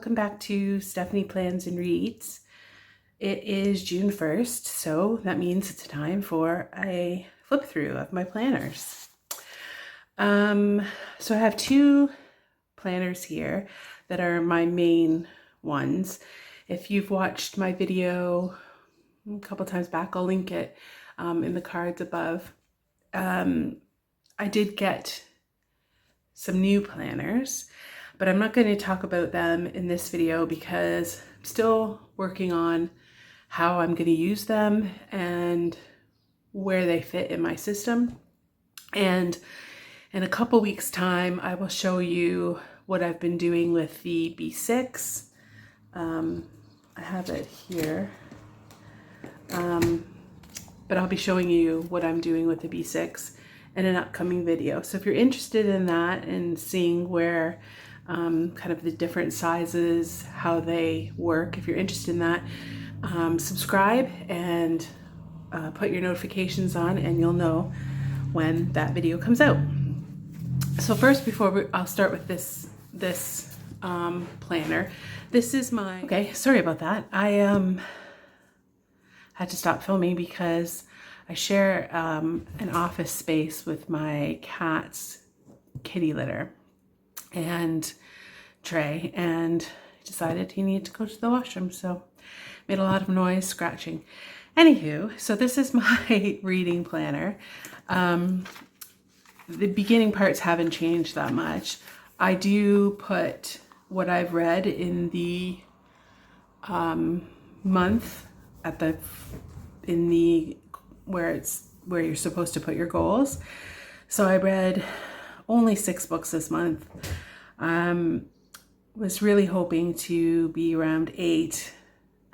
welcome back to Stephanie Plans and Reads. It is June 1st, so that means it's time for a flip through of my planners. So I have two planners here that are my main ones. If you've watched my video a couple times back, I'll link it in the cards above. I did get some new planners, but I'm not going to talk about them in this video because I'm still working on how I'm going to use them and where they fit in my system. And in a couple weeks time, I will show you what I've been doing with the B6. I have it here, but I'll be showing you what I'm doing with the B6 in an upcoming video. So if you're interested in that and seeing where kind of the different sizes, how they work, if you're interested in that, subscribe and put your notifications on and you'll know when that video comes out. So first, I'll start with this planner. This is my, okay, sorry about that. I had to stop filming because I share an office space with my cat's kitty litter and Trey, and he decided he needed to go to the washroom, so made a lot of noise scratching. Anywho, so this is my reading planner. The beginning parts haven't changed that much. I do put what I've read in the month at the where you're supposed to put your goals. So I read only 6 books this month. Was really hoping to be around 8.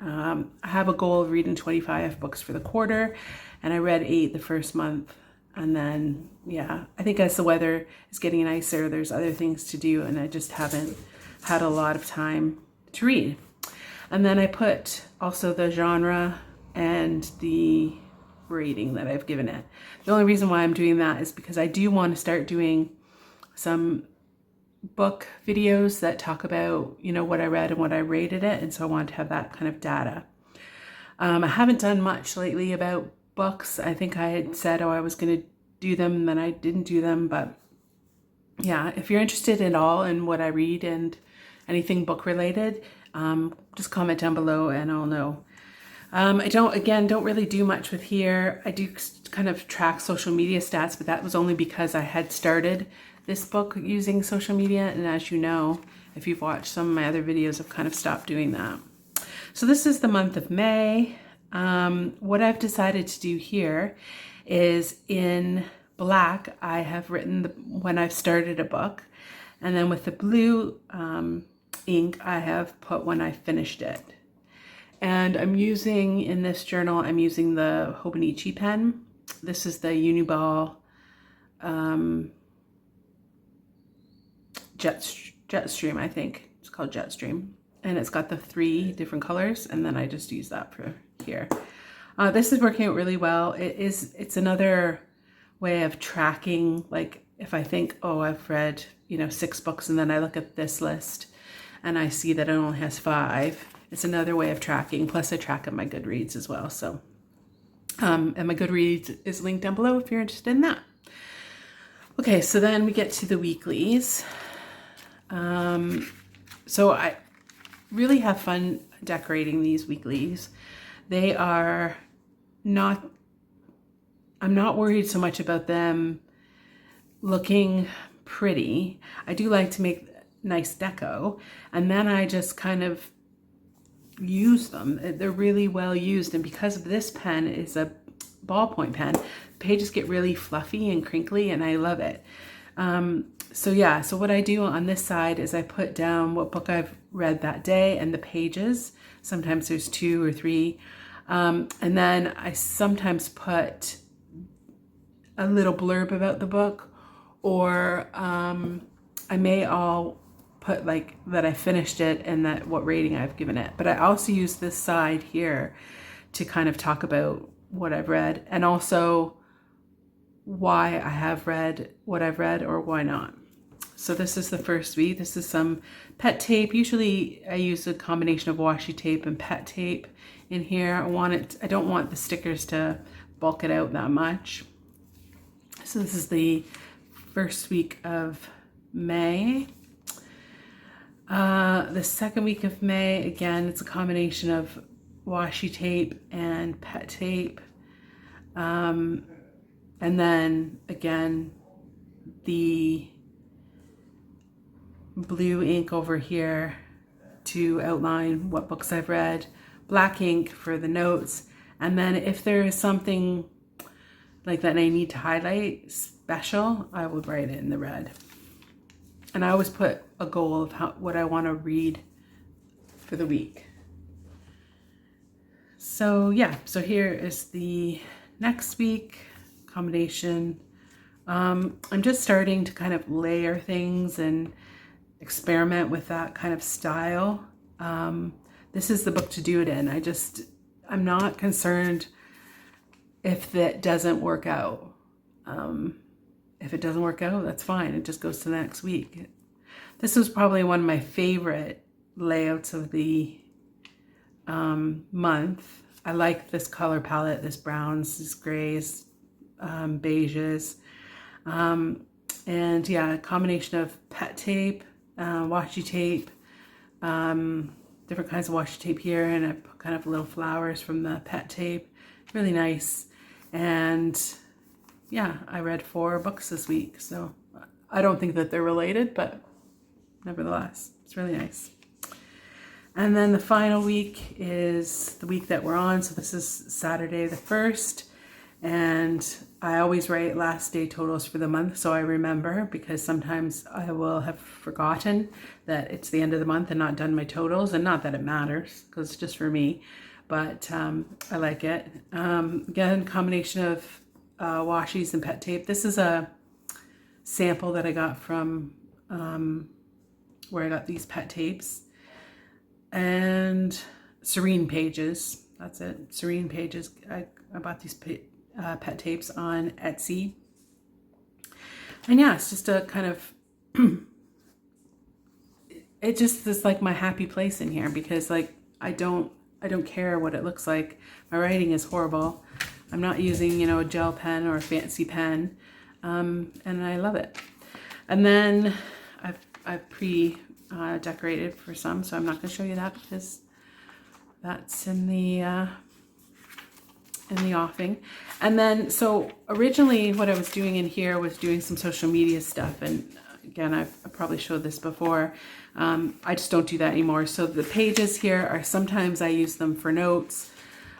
I have a goal of reading 25 books for the quarter, and I read 8 the first month. And then, yeah, I think as the weather is getting nicer, there's other things to do, and I just haven't had a lot of time to read. And then I put also the genre and the rating that I've given it. The only reason why I'm doing that is because I do want to start doing some book videos that talk about, you know, what I read and what I rated it, and so I want to have that kind of data. I haven't done much lately about books. I think I had said, I was going to do them, and then I didn't do them, but yeah, if you're interested at all in what I read and anything book related, just comment down below and I'll know. I don't really do much with here. I do kind of track social media stats, but that was only because I had started this book using social media, and as you know, if you've watched some of my other videos, I've kind of stopped doing that. So this is the month of May. What I've decided to do here is in black, I have written when I've started a book, and then with the blue ink, I have put when I finished it. And I'm using, in this journal, I'm using the Hobonichi pen. This is the Uniball Jetstream, I think. It's called Jetstream. And it's got the 3 different colors, and then I just use that for here. This is working out really well. It's another way of tracking, like if I think, I've read, 6 books, and then I look at this list and I see that it only has 5. It's another way of tracking. Plus I track at my Goodreads as well. So, and my Goodreads is linked down below if you're interested in that. Okay, so then we get to the weeklies. So I really have fun decorating these weeklies. They are not, I'm not worried so much about them looking pretty. I do like to make nice deco, and then I just kind of use them. They're really well used, and because of this pen is a ballpoint pen, pages get really fluffy and crinkly, and I love it. So what I do on this side is I put down what book I've read that day and the pages. Sometimes there's 2 or 3. And then I sometimes put a little blurb about the book, or I may all put like that I finished it and that what rating I've given it. But I also use this side here to kind of talk about what I've read, and also why I have read what I've read or why not. So this is the first week. This is some pet tape. Usually I use a combination of washi tape and pet tape in here. I don't want the stickers to bulk it out that much. So this is the first week of May. The second week of May, again, it's a combination of washi tape and pet tape. And then again, the blue ink over here to outline what books I've read, black ink for the notes, and then if there is something like that I need to highlight special, I will write it in the red. And I always put a goal of what I want to read for the week. So yeah, so here is the next week combination. I'm just starting to kind of layer things and experiment with that kind of style. This is the book to do it in. I'm not concerned if that doesn't work out. If it doesn't work out, that's fine. It just goes to the next week. This was probably one of my favorite layouts of the month. I like this color palette, this browns, this grays, beiges. And yeah, a combination of pet tape, washi tape, different kinds of washi tape here, and I put kind of little flowers from the pet tape. Really nice. And yeah, I read 4 books this week, so I don't think that they're related, but nevertheless, it's really nice. And then the final week is the week that we're on. So this is Saturday the 1st, and I always write last day totals for the month so I remember, because sometimes I will have forgotten that it's the end of the month and not done my totals, and not that it matters because it's just for me, but I like it. Again, combination of washies and pet tape. This is a sample that I got from where I got these pet tapes. And Serene Pages, that's it, Serene Pages. I bought these pet tapes on Etsy. And yeah, it's just a kind of, it just is like my happy place in here, because like I don't care what it looks like. My writing is horrible. I'm not using, a gel pen or a fancy pen, and I love it. And then I've decorated for some, so I'm not going to show you that because that's in the offing. And then, so originally what I was doing in here was doing some social media stuff, and again, I probably showed this before. I just don't do that anymore. So the pages here are, sometimes I use them for notes.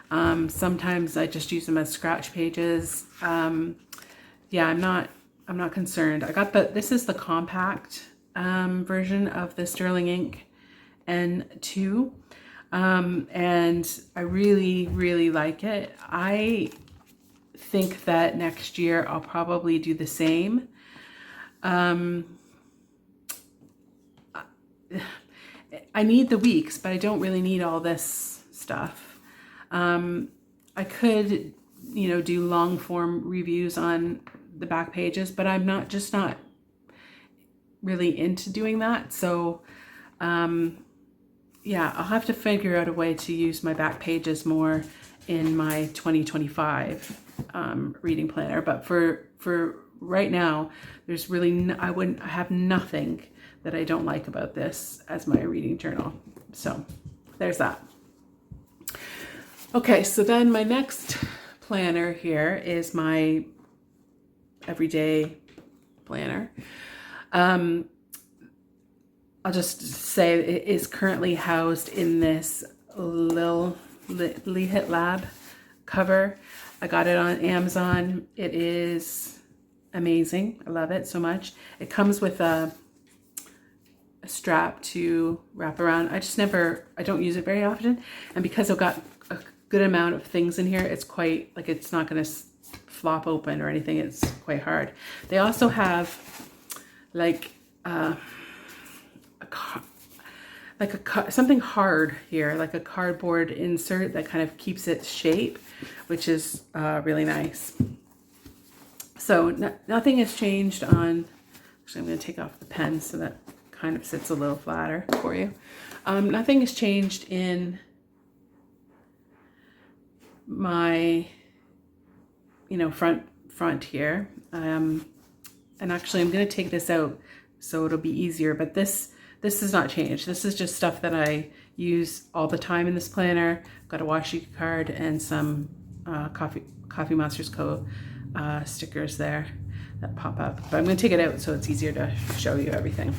Sometimes I just use them as scratch pages. Yeah, I'm not concerned. I got this is the compact version of the Sterling Ink N2. And I really, really like it. I think that next year I'll probably do the same. I need the weeks, but I don't really need all this stuff. I could, do long form reviews on the back pages, but I'm not really into doing that. So, yeah, I'll have to figure out a way to use my back pages more in my 2025 reading planner. But for right now, there's really I have nothing that I don't like about this as my reading journal. So there's that. Okay, so then my next planner here is my everyday planner. I'll just say it is currently housed in this Lil Hit Lab cover. I got it on Amazon. It is amazing. I love it so much. It comes with a strap to wrap around. I don't use it very often. And because I've got a good amount of things in here, it's quite, like, it's not going to flop open or anything. It's quite hard. They also have like something hard here, like a cardboard insert that kind of keeps its shape, which is really nice. So nothing has changed on, Actually, I'm going to take off the pen so that kind of sits a little flatter for you. Nothing has changed in my, front here. And actually, I'm going to take this out so it'll be easier. But this has not changed. This is just stuff that I use all the time in this planner. I've got a washi card and some Coffee Monsters Co. Stickers there that pop up. But I'm going to take it out so it's easier to show you everything.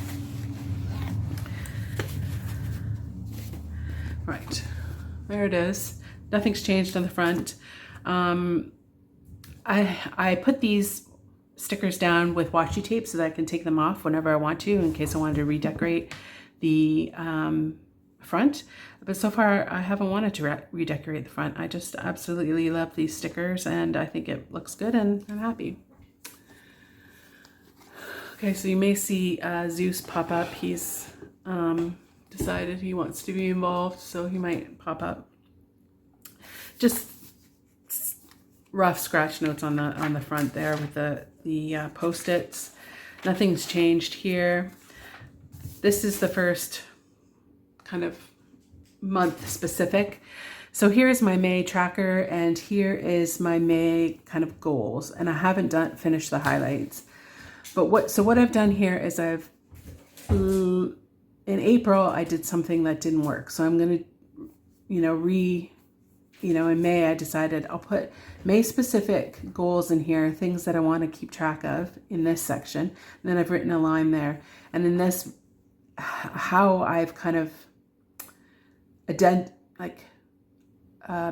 Right, there it is. Nothing's changed on the front. I put these stickers down with washi tape so that I can take them off whenever I want to, in case I wanted to redecorate the front. But so far I haven't wanted to redecorate the front. I just absolutely love these stickers and I think it looks good and I'm happy. Okay, so you may see Zeus pop up. He's decided he wants to be involved, so he might pop up. Just rough scratch notes on the front there with the Post-its. Nothing's changed here. This is the first kind of month specific. So here's my May tracker and here is my May kind of goals, and I haven't finished the highlights. But what I've done here is in April I did something that didn't work. So I'm going to in May I decided I'll put May specific goals in here, things that I want to keep track of in this section. And then I've written a line there. And in this, how I've kind of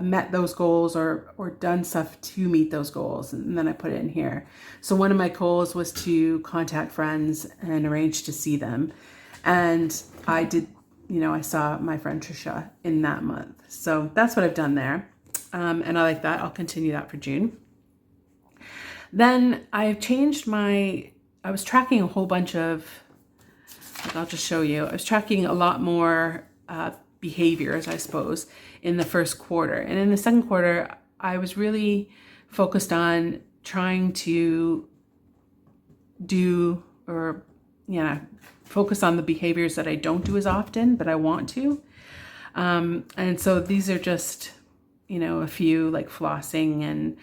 met those goals or done stuff to meet those goals. And then I put it in here. So one of my goals was to contact friends and arrange to see them. And I did, I saw my friend Trisha in that month. So that's what I've done there. And I like that. I'll continue that for June. Then I've changed I was tracking a whole bunch of, I'll just show you. I was tracking a lot more behaviors, I suppose, in the first quarter. And in the second quarter, I was really focused on trying to focus on the behaviors that I don't do as often, but I want to. And so these are just, a few, like flossing and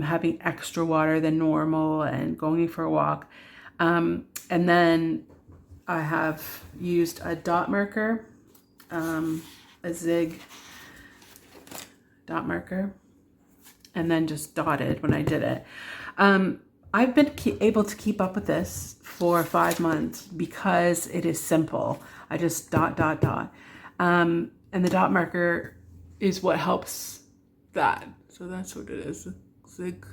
having extra water than normal and going for a walk. And then I have used a dot marker, a zig dot marker, and then just dotted when I did it. I've been able to keep up with this for 5 months because it is simple. I just dot, dot, dot. And the dot marker is what helps that. So that's what it is. Zig.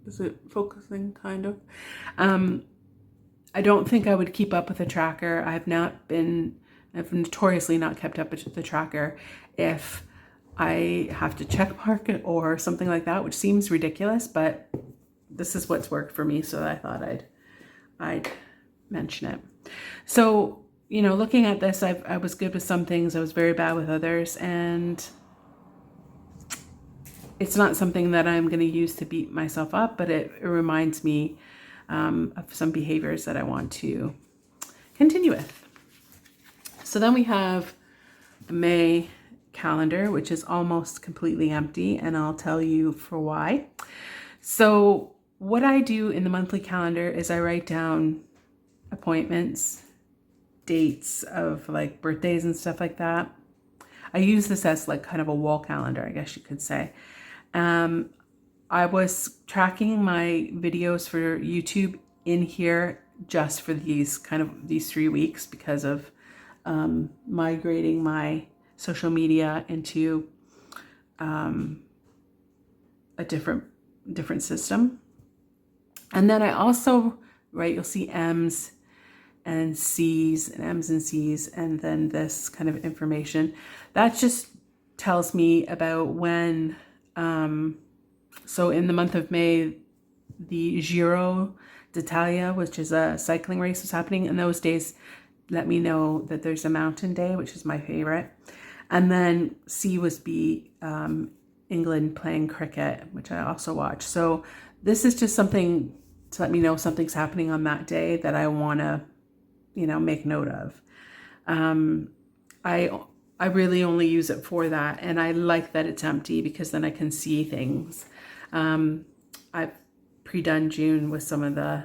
Is it focusing, kind of? I don't think I would keep up with a tracker. I've notoriously not kept up with the tracker if I have to check mark it or something like that, which seems ridiculous, but this is what's worked for me, so I thought I'd mention it. So, looking at this, I was good with some things, I was very bad with others, and it's not something that I'm going to use to beat myself up, but it reminds me of some behaviors that I want to continue with. So then we have the May calendar, which is almost completely empty, and I'll tell you for why. So what I do in the monthly calendar is I write down appointments, dates of like birthdays and stuff like that. I use this as like kind of a wall calendar, I guess you could say. I was tracking my videos for YouTube in here just for these 3 weeks because of migrating my social media into a different system. And then I also, you'll see M's and C's and M's and C's, and then this kind of information. That just tells me about when, so in the month of May, the Giro d'Italia, which is a cycling race, was happening. And those days let me know that there's a mountain day, which is my favorite. And then C was England playing cricket, which I also watch. So this is just something to let me know something's happening on that day that I want to, make note of. I really only use it for that, and I like that it's empty because then I can see things. I've pre-done June with some of the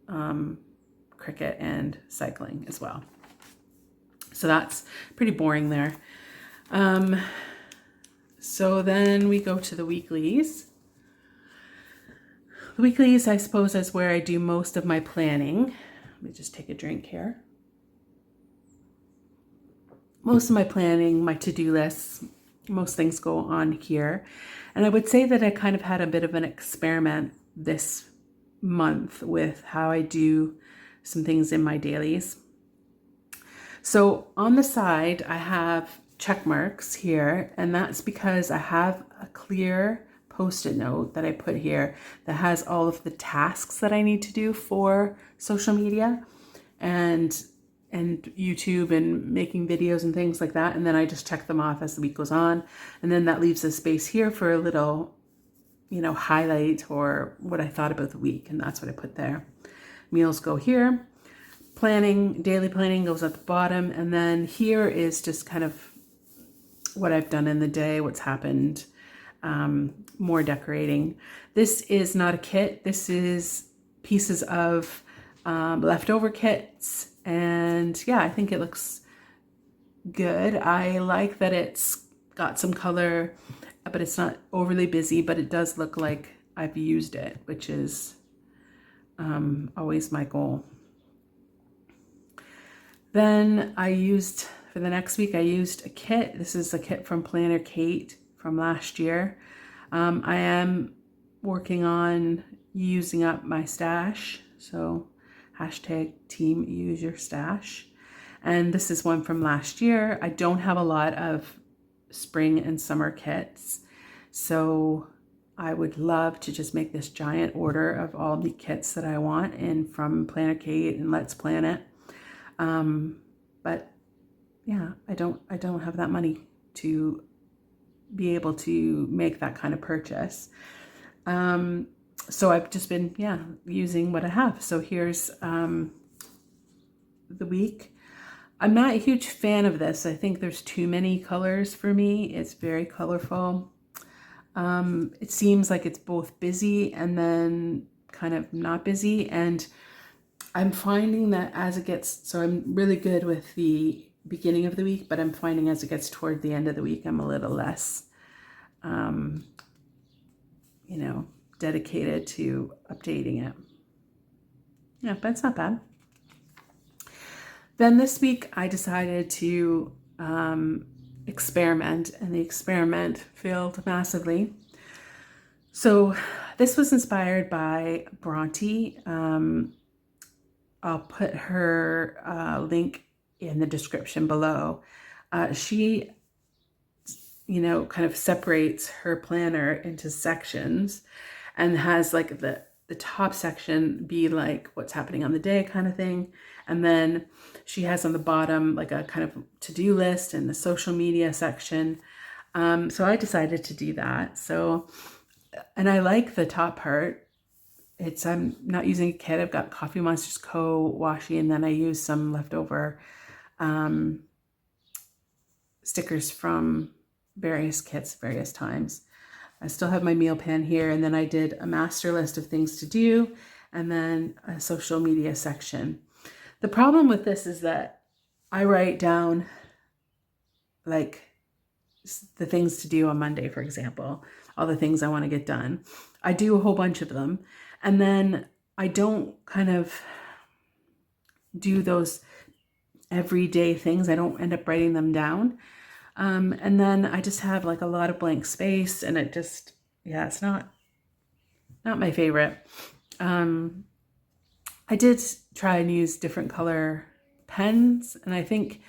Cricut and cycling as well. So that's pretty boring there. So then we go to the weeklies. The weeklies, I suppose, is where I do most of my planning. Let me just take a drink here. Most of my planning, my to-do lists, most things go on here. And I would say that I kind of had a bit of an experiment this month with how I do some things in my dailies. So on the side, I have check marks here, and that's because I have a clear Post-it note that I put here that has all of the tasks that I need to do for social media and YouTube and making videos and things like that. And then I just check them off as the week goes on. And then that leaves a space here for a little, highlight or what I thought about the week. And that's what I put there. Meals go here. Planning, daily planning goes at the bottom. And then here is just kind of what I've done in the day, what's happened, more decorating. This is not a kit. This is pieces of leftover kits. And yeah, I think it looks good. I like that it's got some color, but it's not overly busy, but it does look like I've used it, which is always my goal. Then for the next week, I used a kit. This is a kit from Planner Kate from last year. I am working on using up my stash. So hashtag team use your stash. And this is one from last year. I don't have a lot of spring and summer kits. So I would love to just make this giant order of all the kits that I want and from Planner Kate and Let's Plan It. But yeah, I don't have that money to be able to make that kind of purchase. So I've just been, using what I have. So here's the week. I'm not a huge fan of this. I think there's too many colors for me. It's very colorful. It seems like it's both busy and then kind of not busy. And I'm finding that as it gets, so I'm really good with the beginning of the week, but I'm finding as it gets toward the end of the week, I'm a little less, dedicated to updating it. Yeah, but it's not bad. Then this week I decided to experiment, and the experiment failed massively. So this was inspired by Bronte. I'll put her link in the description below. She, kind of separates her planner into sections and has like the top section be like what's happening on the day kind of thing. And then she has on the bottom like a kind of to-do list and the social media section. So I decided to do that. So, and I like the top part. I'm not using a kit. I've got Coffee Monsters Co. washi, and then I use some leftover stickers from various kits, various times. I still have my meal pan here, and then I did a master list of things to do, and then a social media section. The problem with this is that I write down like the things to do on Monday, for example, all the things I want to get done. I do a whole bunch of them, and then I don't kind of do those everyday things. I don't end up writing them down. And then I just have like a lot of blank space, and it just, it's not my favorite. I did try and use different color pens, and I think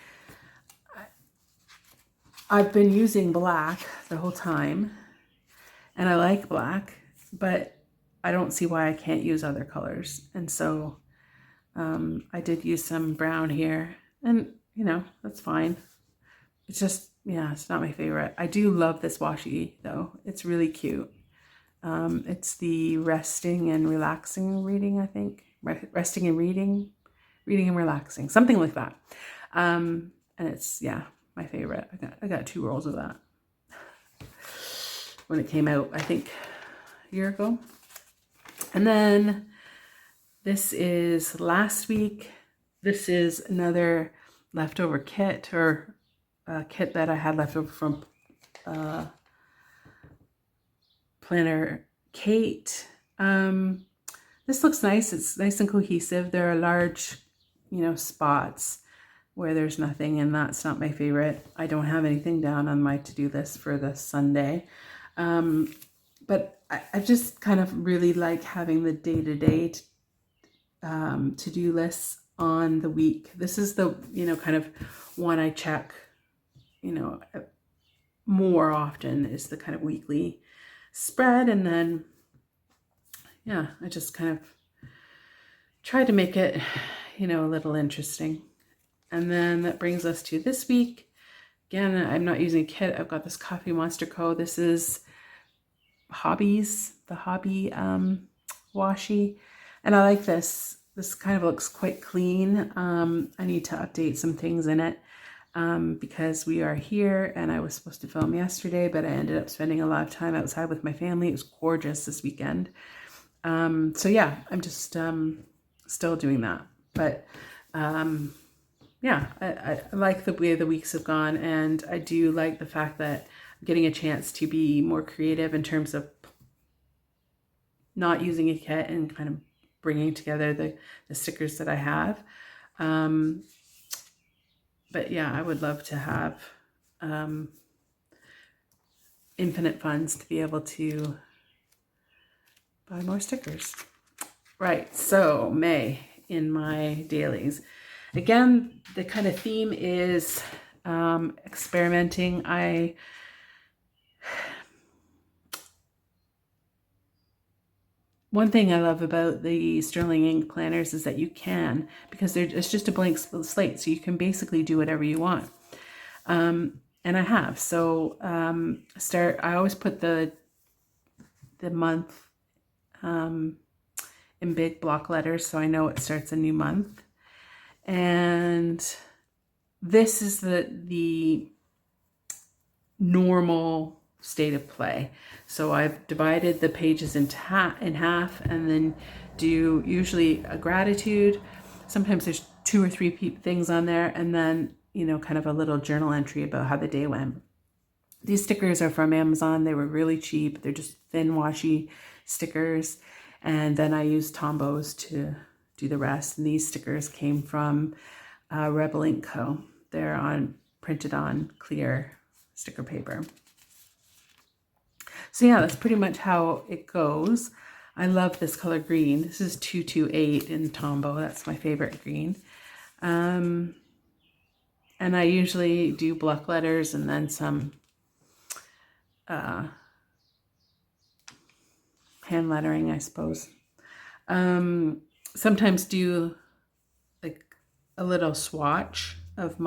I've been using black the whole time, and I like black, but I don't see why I can't use other colors. And so I did use some brown here, and that's fine. It's just, it's not my favorite. I do love this washi though. It's really cute. It's the resting and relaxing reading, I think. Resting and reading and relaxing, something like that. And it's, yeah, my favorite. I got 2 rolls of that when it came out, I think a year ago. And then this is last week. This is another leftover kit, or a kit that I had left over from Planner Kate. This looks nice. It's nice and cohesive. There are large, spots where there's nothing, and that's not my favorite. I don't have anything down on my to-do list for this Sunday. But I just kind of really like having the day-to-day to-do lists on the week. This is the, kind of one I check, more often, is the kind of weekly spread. And then, yeah, I just kind of try to make it, a little interesting. And then that brings us to this week. Again, I'm not using a kit. I've got this Coffee Monster Co. This is Hobbies, the Hobby washi. And I like this. This kind of looks quite clean. I need to update some things in it because we are here, and I was supposed to film yesterday, but I ended up spending a lot of time outside with my family. It was gorgeous this weekend. So yeah, I'm just still doing that. But yeah, I like the way the weeks have gone, and I do like the fact that I'm getting a chance to be more creative in terms of not using a kit and kind of bringing together the stickers that I have. But yeah, I would love to have infinite funds to be able to buy more stickers. Right, so May in my dailies. Again, the kind of theme is experimenting. One thing I love about the Sterling Ink planners is that you can, because it's just a blank slate, so you can basically do whatever you want. And I have. So I always put the month in big block letters, so I know it starts a new month. And this is the normal state of play. So I've divided the pages in half, and then do usually a gratitude. Sometimes there's 2 or 3 things on there, and then, kind of a little journal entry about how the day went. These stickers are from Amazon. They were really cheap. They're just thin washi stickers. And then I used Tombows to do the rest. And these stickers came from Rebel Ink Co. They're printed on clear sticker paper. So yeah, that's pretty much how it goes. I love this color green. This is 228 in Tombow. That's my favorite green. And I usually do block letters and then some hand lettering, I suppose. Sometimes do like a little swatch of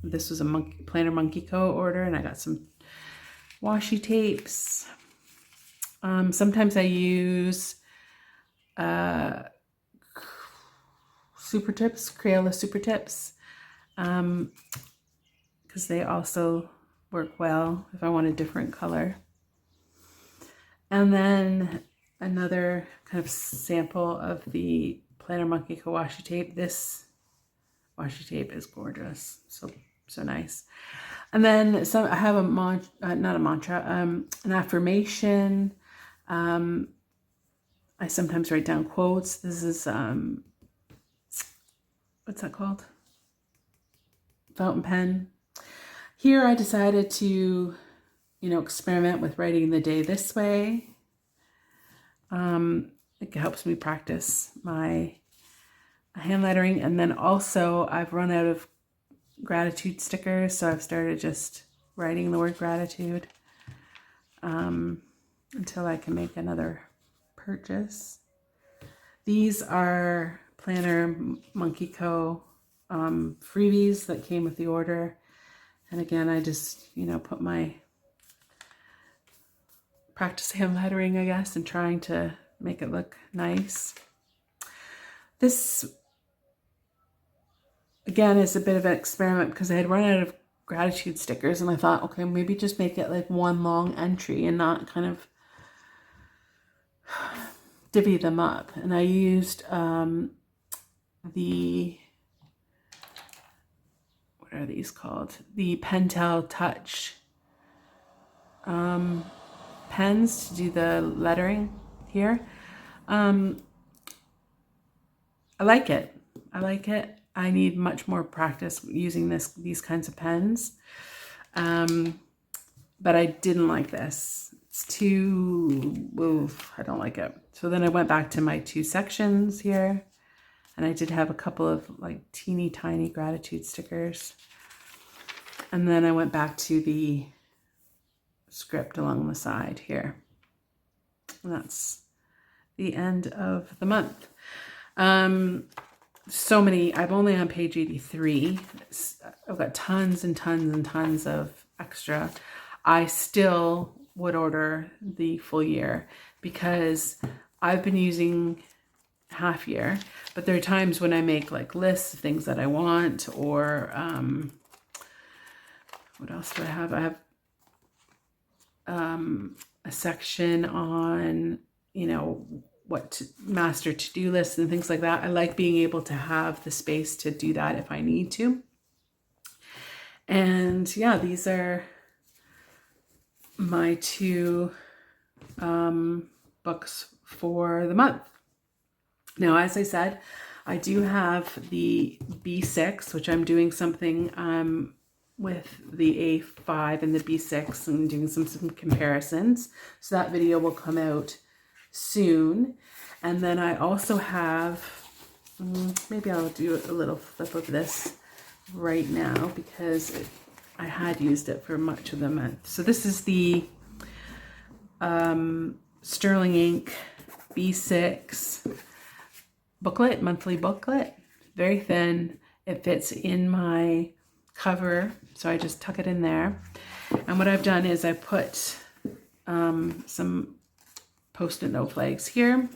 this was a Planner Monkey Co. order, and I got some washi tapes. Sometimes I use Super Tips, Crayola Super Tips, because they also work well if I want a different color. And then another kind of sample of the Planner Monkey Co. washi tape. This washi tape is gorgeous, so nice. And then I have not a mantra, an affirmation. I sometimes write down quotes. This is what's that called? Fountain pen. Here I decided to, experiment with writing the day this way. It helps me practice my hand lettering. And then also I've run out of gratitude stickers, so I've started just writing the word gratitude until I can make another purchase. These are Planner Monkey Co. Freebies that came with the order. And again, I just, put my practice hand lettering, I guess, and trying to make it look nice. This, again, is a bit of an experiment because I had run out of gratitude stickers, and I thought, okay, maybe just make it like one long entry and not kind of divvy them up. And I used the, what are these called? The Pentel Touch pens to do the lettering here. I like it. I need much more practice using these kinds of pens. But I didn't like this. It's too, oof, I don't like it. So then I went back to my 2 sections here, and I did have a couple of like teeny tiny gratitude stickers. And then I went back to the script along the side here. And that's the end of the month. So many, I'm only on page 83. I've got tons and tons and tons of extra. I still would order the full year because I've been using half year, but there are times when I make like lists of things that I want, or what else do I have? I have a section on, you know, what to master to-do lists and things like that. I like being able to have the space to do that if I need to. And yeah, these are my 2 books for the month. Now, as I said, I do have the B6, which I'm doing something with the A5 and the B6 and doing some comparisons. So that video will come out soon. And then I also have, maybe I'll do a little flip of this right now because I had used it for much of the month. So this is the Sterling Ink B6 booklet, monthly booklet. Very thin. It fits in my cover, so I just tuck it in there. And what I've done is I put some Post-it note flags here.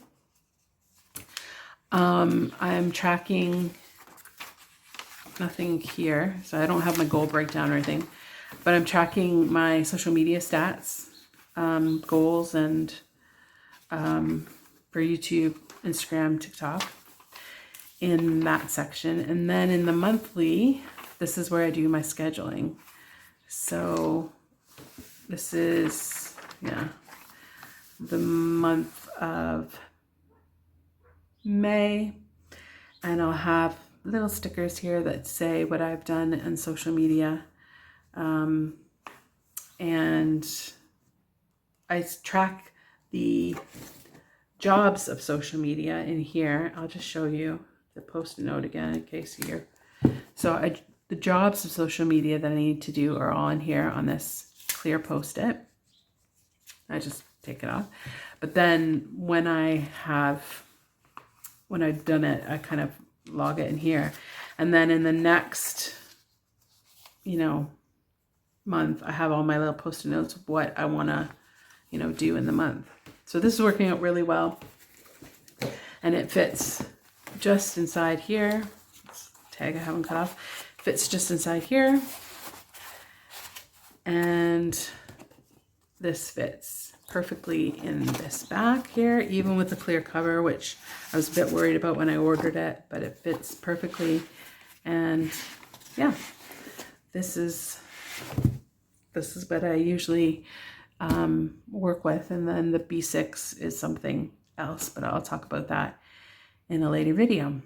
I'm tracking nothing here, so I don't have my goal breakdown or anything, but I'm tracking my social media stats, goals, and for YouTube, Instagram, TikTok in that section. And then in the monthly, this is where I do my scheduling. So this is, the month of May, and I'll have little stickers here that say what I've done in social media. And I track the jobs of social media in here. I'll just show you the Post-it note again in case you're, so the jobs of social media that I need to do are all in here on this clear Post-it. I just take it off. But then when I've done it, I kind of log it in here. And then in the next, month, I have all my little Post-it notes of what I want to, do in the month. So this is working out really well. And it fits just inside here. This tag I haven't cut off. Fits just inside here. And this fits perfectly in this back here, even with the clear cover, which I was a bit worried about when I ordered it, but it fits perfectly. And yeah, this is what I usually work with. And then the B6 is something else, but I'll talk about that in a later video.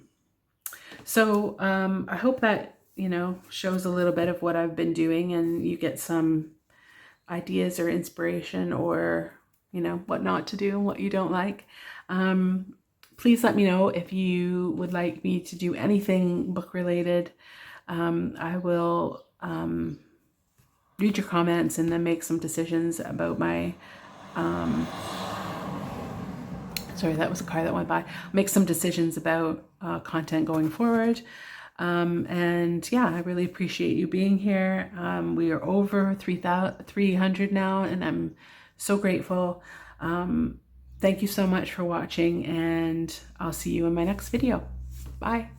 So I hope that, shows a little bit of what I've been doing, and you get some ideas or inspiration, or what not to do and what you don't like. Please let me know if you would like me to do anything book related. I will read your comments and then make some decisions about my sorry, that was a car that went by. Make some decisions about content going forward. And yeah, I really appreciate you being here. We are over 300 now, and I'm So grateful. Thank you so much for watching, and I'll see you in my next video. Bye.